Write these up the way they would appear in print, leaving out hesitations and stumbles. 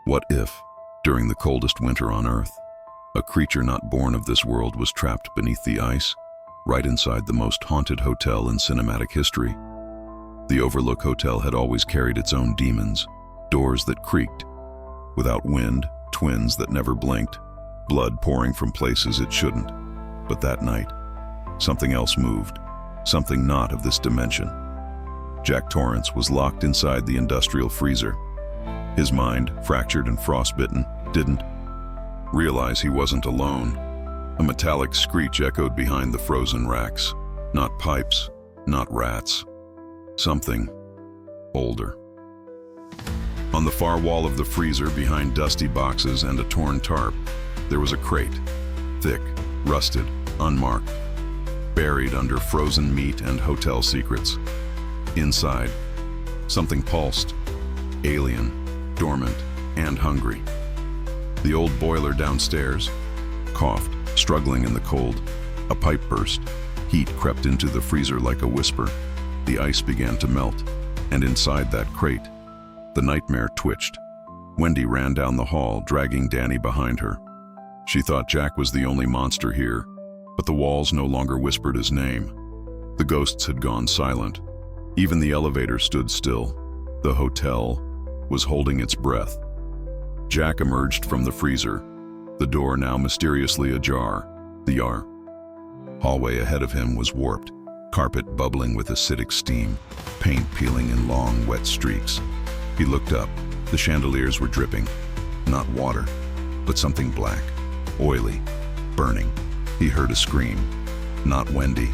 What if, during the coldest winter on Earth, a creature not born of this world was trapped beneath the ice, right inside the most haunted hotel in cinematic history? The Overlook Hotel had always carried its own demons, doors that creaked, without wind, twins that never blinked, blood pouring from places it shouldn't. But that night, something else moved, something not of this dimension. Jack Torrance was locked inside the industrial freezer. His mind, fractured and frostbitten, didn't realize he wasn't alone. A metallic screech echoed behind the frozen racks. Not pipes, not rats. Something older. On the far wall of the freezer, behind dusty boxes and a torn tarp, there was a crate, thick, rusted, unmarked, buried under frozen meat and hotel secrets. Inside, something pulsed, alien, dormant, and hungry. The old boiler downstairs coughed, struggling in the cold. A pipe burst. Heat crept into the freezer like a whisper. The ice began to melt, and inside that crate, the nightmare twitched. Wendy ran down the hall, dragging Danny behind her. She thought Jack was the only monster here, but the walls no longer whispered his name. The ghosts had gone silent. Even the elevator stood still. The hotel was holding its breath. Jack emerged from the freezer, the door now mysteriously ajar. The hallway ahead of him was warped, carpet bubbling with acidic steam, paint peeling in long, wet streaks. He looked up. The chandeliers were dripping. Not water, but something black, oily, burning. He heard a scream. Not Wendy,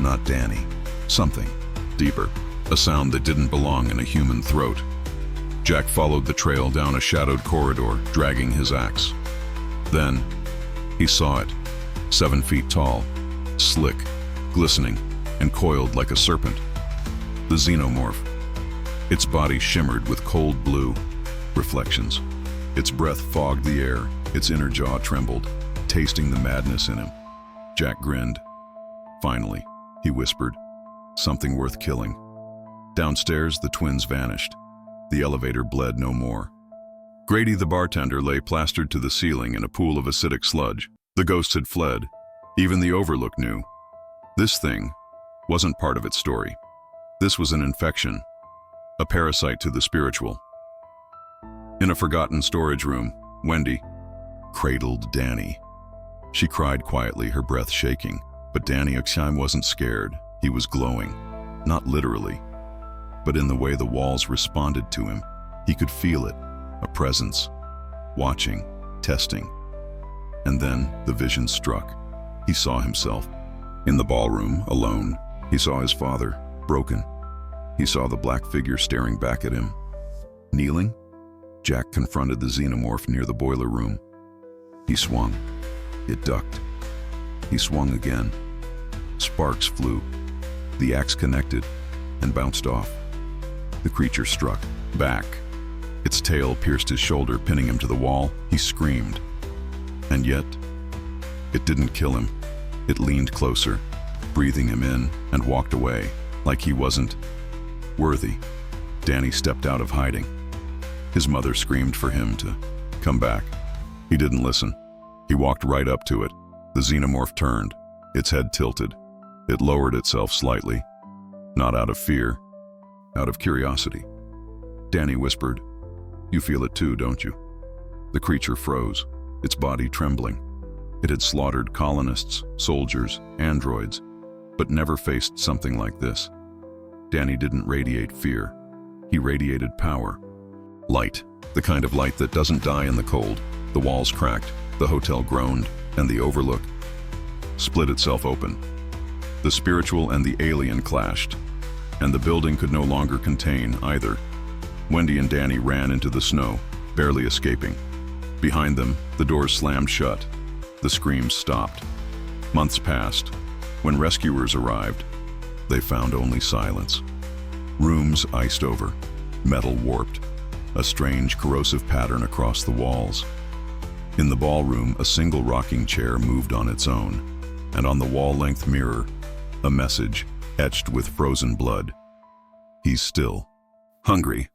not Danny. Something deeper, a sound that didn't belong in a human throat. Jack followed the trail down a shadowed corridor, dragging his axe. Then, he saw it, 7 feet tall, slick, glistening, and coiled like a serpent. The Xenomorph. Its body shimmered with cold blue reflections. Its breath fogged the air, its inner jaw trembled, tasting the madness in him. Jack grinned. Finally, he whispered, "Something worth killing." Downstairs, the twins vanished. The elevator bled no more. Grady the bartender lay plastered to the ceiling in a pool of acidic sludge. The ghosts had fled. Even the Overlook knew. This thing wasn't part of its story. This was an infection, a parasite to the spiritual. In a forgotten storage room, Wendy cradled Danny. She cried quietly, her breath shaking. But Danny Oxheim wasn't scared. He was glowing. Not literally, but in the way the walls responded to him. He could feel it, a presence, watching, testing. And then the vision struck. He saw himself. In the ballroom, alone, he saw his father, broken. He saw the black figure staring back at him. Kneeling, Jack confronted the Xenomorph near the boiler room. He swung. It ducked. He swung again. Sparks flew. The axe connected and bounced off. The creature struck back. Its tail pierced his shoulder, pinning him to the wall. He screamed. And yet, it didn't kill him. It leaned closer, breathing him in, and walked away, like he wasn't worthy. Danny stepped out of hiding. His mother screamed for him to come back. He didn't listen. He walked right up to it. The Xenomorph turned, its head tilted. It lowered itself slightly, not out of fear, out of curiosity. Danny whispered, "You feel it too, don't you?" The creature froze, its body trembling. It had slaughtered colonists, soldiers, androids, but never faced something like this. Danny didn't radiate fear. He radiated power. Light, the kind of light that doesn't die in the cold. The walls cracked, the hotel groaned, and the Overlook split itself open. The spiritual and the alien clashed, and the building could no longer contain either. Wendy and Danny ran into the snow, barely escaping. Behind them, the doors slammed shut. The screams stopped. Months passed. When rescuers arrived, they found only silence. Rooms iced over, metal warped, a strange corrosive pattern across the walls. In the ballroom, a single rocking chair moved on its own, and on the wall-length mirror, a message etched with frozen blood. "He's still hungry."